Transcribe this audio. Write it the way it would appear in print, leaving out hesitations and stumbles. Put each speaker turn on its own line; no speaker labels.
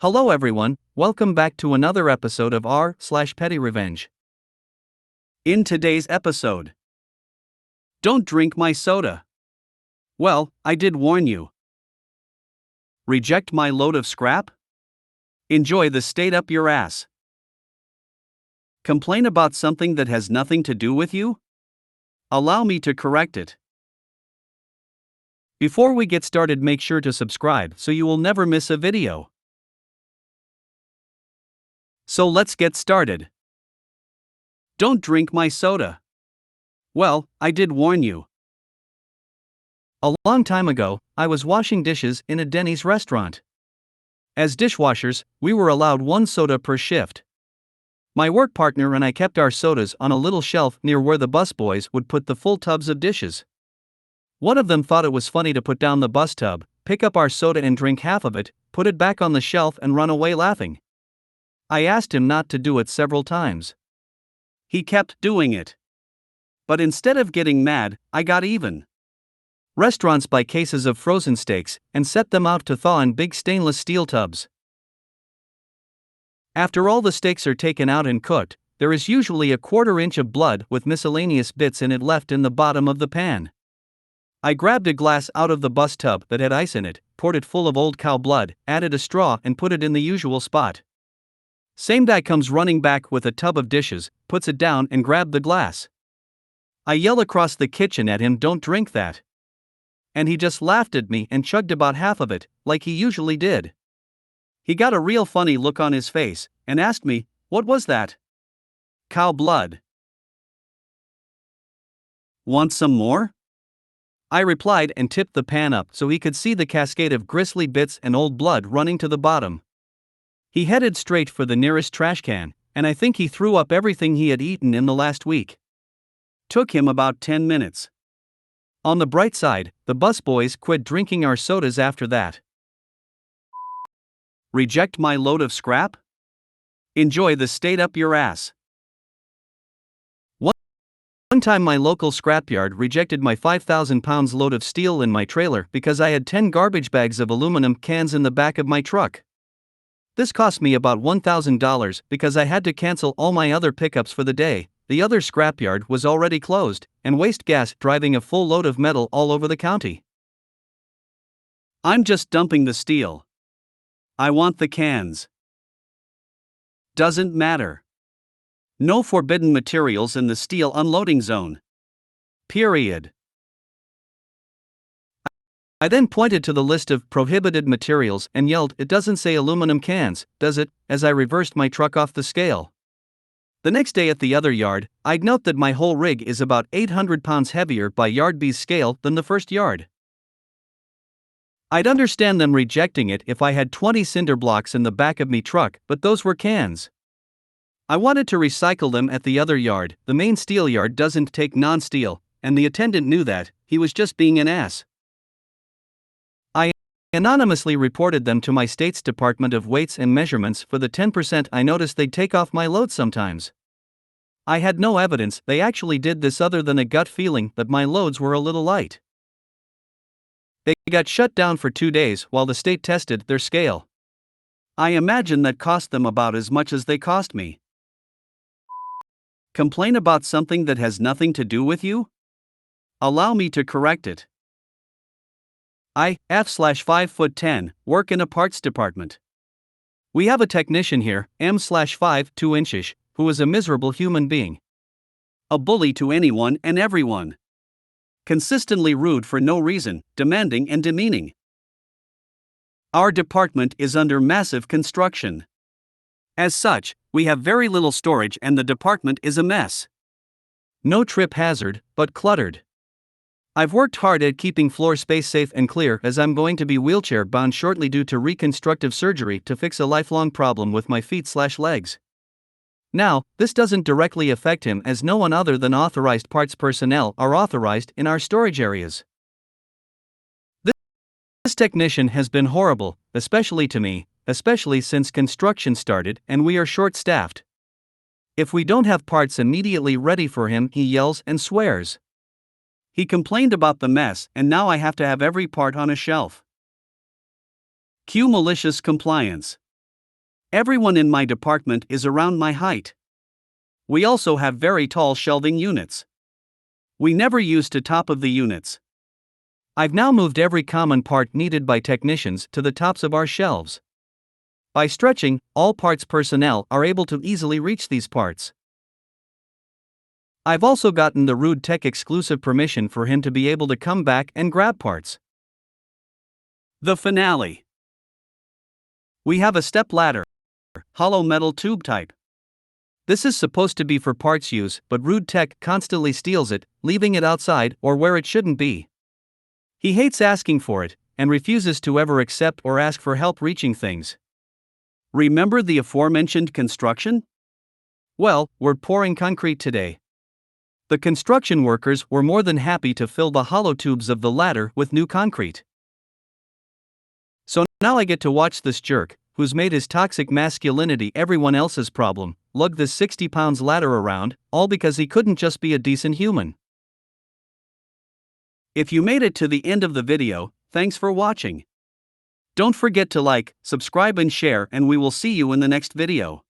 Hello everyone, welcome back to another episode of r/PettyRevenge. In today's episode, don't drink my soda. Well, I did warn you. Reject my load of scrap? Enjoy the state up your ass. Complain about something that has nothing to do with you? Allow me to correct it. Before we get started, make sure to subscribe so you will never miss a video. So let's get started. Don't drink my soda. Well, I did warn you. A long time ago, I was washing dishes in a Denny's restaurant. As dishwashers, we were allowed one soda per shift. My work partner and I kept our sodas on a little shelf near where the busboys would put the full tubs of dishes. One of them thought it was funny to put down the bus tub, pick up our soda and drink half of it, put it back on the shelf and run away laughing. I asked him not to do it several times. He kept doing it. But instead of getting mad, I got even. Restaurants buy cases of frozen steaks and set them out to thaw in big stainless steel tubs. After all the steaks are taken out and cooked, there is usually a quarter-inch of blood with miscellaneous bits in it left in the bottom of the pan. I grabbed a glass out of the bus tub that had ice in it, poured it full of old cow blood, added a straw and put it in the usual spot. Same guy comes running back with a tub of dishes, puts it down and grabbed the glass. I yell across the kitchen at him, "Don't drink that." And he just laughed at me and chugged about half of it, like he usually did. He got a real funny look on his face, and asked me, "What was that?" "Cow blood." "Want some more?" I replied and tipped the pan up so he could see the cascade of gristly bits and old blood running to the bottom. He headed straight for the nearest trash can, and I think he threw up everything he had eaten in the last week. Took him about 10 minutes. On the bright side, the busboys quit drinking our sodas after that. Reject my load of scrap? Enjoy the state up your ass. One time my local scrapyard rejected my 5,000 pounds load of steel in my trailer because I had 10 garbage bags of aluminum cans in the back of my truck. This cost me about $1,000 because I had to cancel all my other pickups for the day. The other scrapyard was already closed, and waste gas driving a full load of metal all over the county. I'm just dumping the steel. I want the cans. Doesn't matter. No forbidden materials in the steel unloading zone. Period. I then pointed to the list of prohibited materials and yelled, "It doesn't say aluminum cans, does it?" as I reversed my truck off the scale. The next day at the other yard, I'd note that my whole rig is about 800 pounds heavier by Yard B's scale than the first yard. I'd understand them rejecting it if I had 20 cinder blocks in the back of me truck, but those were cans. I wanted to recycle them at the other yard. The main steel yard doesn't take non-steel, and the attendant knew that. He was just being an ass. I anonymously reported them to my state's Department of Weights and Measurements for the 10% I noticed they'd take off my load sometimes. I had no evidence they actually did this other than a gut feeling that my loads were a little light. They got shut down for 2 days while the state tested their scale. I imagine that cost them about as much as they cost me. Complain about something that has nothing to do with you? Allow me to correct it. I, F/5'10", work in a parts department. We have a technician here, M/5 2-inchish, who is a miserable human being. A bully to anyone and everyone. Consistently rude for no reason, demanding and demeaning. Our department is under massive construction. As such, we have very little storage and the department is a mess. No trip hazard, but cluttered. I've worked hard at keeping floor space safe and clear as I'm going to be wheelchair bound shortly due to reconstructive surgery to fix a lifelong problem with my feet/legs. Now, this doesn't directly affect him as no one other than authorized parts personnel are authorized in our storage areas. This technician has been horrible, especially to me, especially since construction started and we are short-staffed. If we don't have parts immediately ready for him, he yells and swears. He complained about the mess and now I have to have every part on a shelf. Cue malicious compliance. Everyone in my department is around my height. We also have very tall shelving units. We never used to top of the units. I've now moved every common part needed by technicians to the tops of our shelves. By stretching, all parts personnel are able to easily reach these parts. I've also gotten the Rude Tech exclusive permission for him to be able to come back and grab parts. The finale. We have a step ladder, hollow metal tube type. This is supposed to be for parts use, but Rude Tech constantly steals it, leaving it outside or where it shouldn't be. He hates asking for it, and refuses to ever accept or ask for help reaching things. Remember the aforementioned construction? Well, we're pouring concrete today. The construction workers were more than happy to fill the hollow tubes of the ladder with new concrete. So now I get to watch this jerk, who's made his toxic masculinity everyone else's problem, lug this 60 pounds ladder around, all because he couldn't just be a decent human. If you made it to the end of the video, thanks for watching. Don't forget to like, subscribe and share, and we will see you in the next video.